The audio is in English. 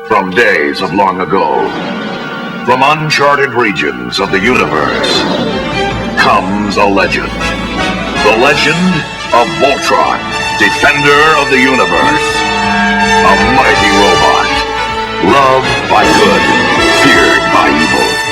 From days of long ago, from uncharted regions of the universe, comes a legend. The legend of Voltron, defender of the universe. A mighty robot, loved by good, feared by evil.